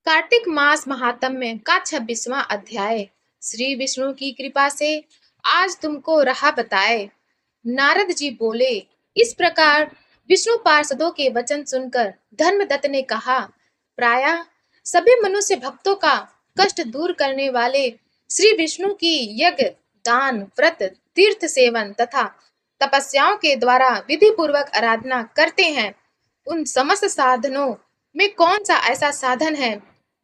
कार्तिक मास महात्म्य का 26वां अध्याय। श्री विष्णु की कृपा से आज तुमको राह बताए। नारद जी बोले, इस प्रकार विष्णु पार्षदों के वचन सुनकर धर्मदत्त ने कहा, प्रायः सभी मनुष्य भक्तों का कष्ट दूर करने वाले श्री विष्णु की यज्ञ, दान, व्रत, तीर्थ सेवन तथा तपस्याओं के द्वारा विधि पूर्वक आराधना करते हैं। उन समस्त साधनों में कौन सा ऐसा साधन है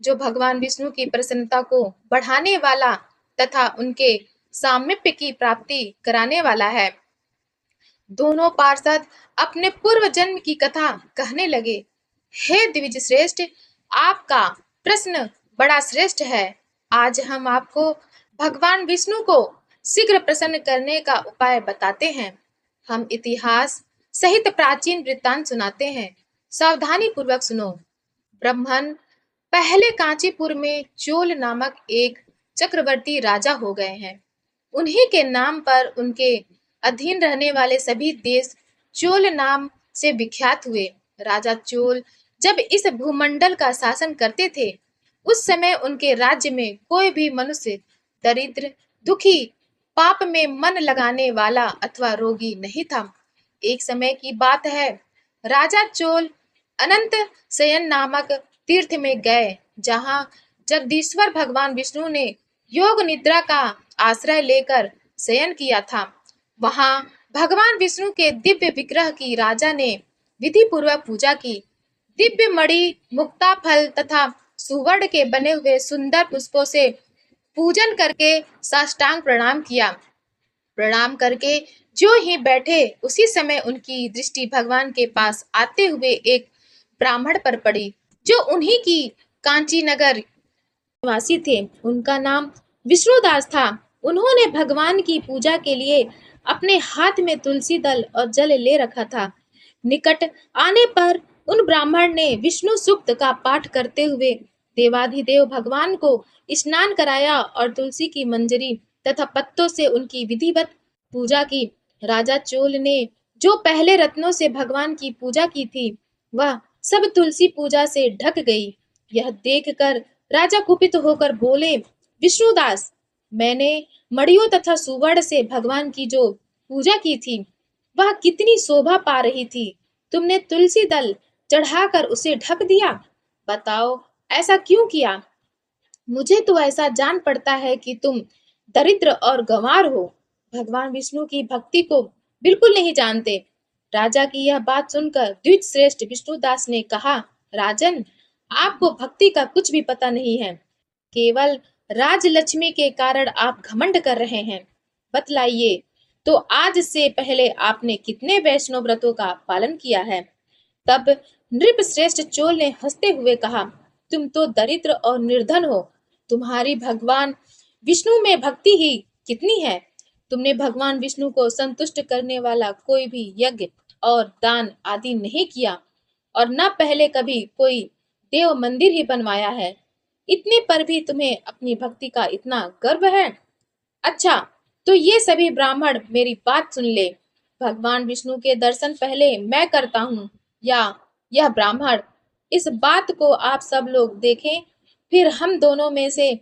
जो भगवान विष्णु की प्रसन्नता को बढ़ाने वाला तथा उनके सामीप्य की प्राप्ति कराने वाला है। दोनों पार्षद अपने पूर्व जन्म की कथा कहने लगे। हे द्विज श्रेष्ठ, आपका प्रश्न बड़ा श्रेष्ठ है। आज हम आपको भगवान विष्णु को शीघ्र प्रसन्न करने का उपाय बताते हैं। हम इतिहास सहित प्राचीन वृत्तांत सुनाते हैं, सावधानी पूर्वक सुनो। ब्रह्मन पहले कांचीपुर में चोल नामक एक चक्रवर्ती राजा हो गए हैं। उन्हीं के नाम पर उनके अधीन रहने वाले सभी देश चोल नाम से विख्यात हुए। राजा चोल जब इस भूमंडल का शासन करते थे, उस समय उनके राज्य में कोई भी मनुष्य दरिद्र, दुखी, पाप में मन लगाने वाला अथवा रोगी नहीं था। एक समय की बात है, राजा चोल अनंत शयन नामक तीर्थ में गए, जहां जगदीश्वर भगवान विष्णु ने योग निद्रा का आश्रय लेकर शयन किया था। वहां भगवान विष्णु के दिव्य विग्रह की राजा ने विधि पूर्वक पूजा की। दिव्य मणि, मुक्ता फल तथा सुवर्ण के बने हुए सुंदर पुष्पों से पूजन करके साष्टांग प्रणाम किया। प्रणाम करके जो ही बैठे, उसी समय उनकी दृष्टि भगवान के पास आते हुए एक ब्राह्मण पर पड़ी, जो उन्हीं की कांची नगर निवासी थे। उनका नाम विष्णुदास था। उन्होंने भगवान की पूजा के लिए अपने हाथ में तुलसी दल और जल ले रखा था। निकट आने पर उन ब्राह्मण ने विष्णु सूक्त का पाठ करते हुए देवाधिदेव भगवान को स्नान कराया और तुलसी की मंजरी तथा पत्तों से उनकी विधिवत पूजा की। राजा चोल ने जो पहले रत्नों से भगवान की पूजा की थी, वह सब तुलसी पूजा से ढक गई। यह देखकर राजा कुपित होकर बोले, विष्णुदास, मैंने मड़ियों तथा सुवर्ण से भगवान की जो पूजा की थी, वह कितनी शोभा पा रही थी। तुमने तुलसी दल चढ़ाकर उसे ढक दिया। बताओ, ऐसा क्यों किया? मुझे तो ऐसा जान पड़ता है कि तुम दरिद्र और गंवार हो, भगवान विष्णु की भक्ति को बिल्कुल नहीं जानते। राजा की यह बात सुनकर द्विज श्रेष्ठ विष्णुदास ने कहा, राजन, आपको भक्ति का कुछ भी पता नहीं है। केवल राजलक्ष्मी के कारण आप घमंड कर रहे हैं। बतलाइए, तो आज से पहले आपने कितने वैष्णव व्रतों का पालन किया है? तब नृप श्रेष्ठ चोल ने हंसते हुए कहा, तुम तो दरिद्र और निर्धन हो। तुम्हारी भगवान विष्णु में भक्ति ही कितनी है। तुमने भगवान विष्णु को संतुष्ट करने वाला कोई भी यज्ञ और दान आदि नहीं किया, और न पहले कभी कोई देव मंदिर ही बनवाया है। इतने पर भी तुम्हें अपनी भक्ति का इतना गर्व है। अच्छा, तो ये सभी ब्राह्मण मेरी बात सुन ले। भगवान विष्णु के दर्शन पहले मैं करता हूँ या यह ब्राह्मण? इस बात को आप सब लोग देखें, फिर हम दोनों में से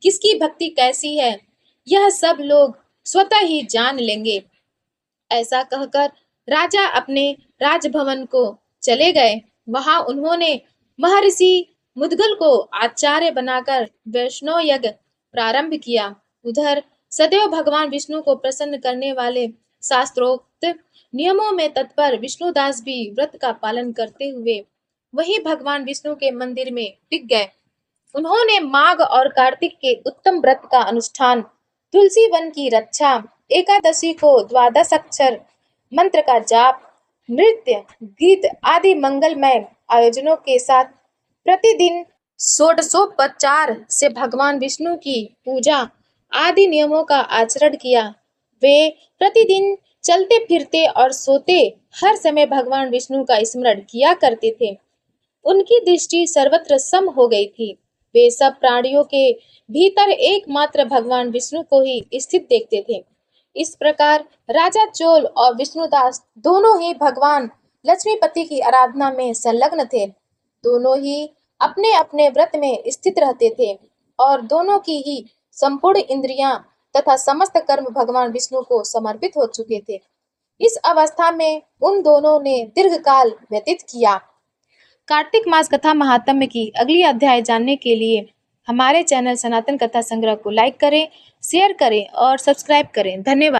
किसकी भक्ति कैसी है, यह सब लोग स्वतः ही जान लेंगे। ऐसा कहकर राजा अपने राजभवन को चले गए। वहां उन्होंने महर्षि मुद्गल को आचार्य बनाकर वैष्णव यज्ञ प्रारंभ किया। उधर सदैव भगवान विष्णु को प्रसन्न करने वाले शास्त्रोक्त नियमों में तत्पर विष्णुदास भी व्रत का पालन करते हुए वहीं भगवान विष्णु के मंदिर में टिक गए। उन्होंने माघ और कार्तिक के उत्तम व्रत का अनुष्ठान, तुलसी वन की रक्षा, एकादशी को द्वादश अक्षर मंत्र का जाप, नृत्य, गीत आदि मंगलमय आयोजनों के साथ प्रतिदिन षोडशोपचार से भगवान विष्णु की पूजा आदि नियमों का आचरण किया। वे प्रतिदिन चलते फिरते और सोते हर समय भगवान विष्णु का स्मरण किया करते थे। उनकी दृष्टि सर्वत्र सम हो गई थी। वे सब प्राणियों के भीतर एकमात्र भगवान विष्णु को ही स्थित देखते थे। इस प्रकार राजा चोल और विष्णुदास दोनों ही भगवान लक्ष्मीपति की आराधना में संलग्न थे। दोनों ही अपने अपने व्रत में स्थित रहते थे और दोनों की ही संपूर्ण इंद्रियां तथा समस्त कर्म भगवान विष्णु को समर्पित हो चुके थे। इस अवस्था में उन दोनों ने दीर्घ काल व्यतीत किया। कार्तिक मास कथा महात्म्य की अगली अध्याय जानने के लिए हमारे चैनल सनातन कथा संग्रह को लाइक करें, शेयर करें और सब्सक्राइब करें। धन्यवाद।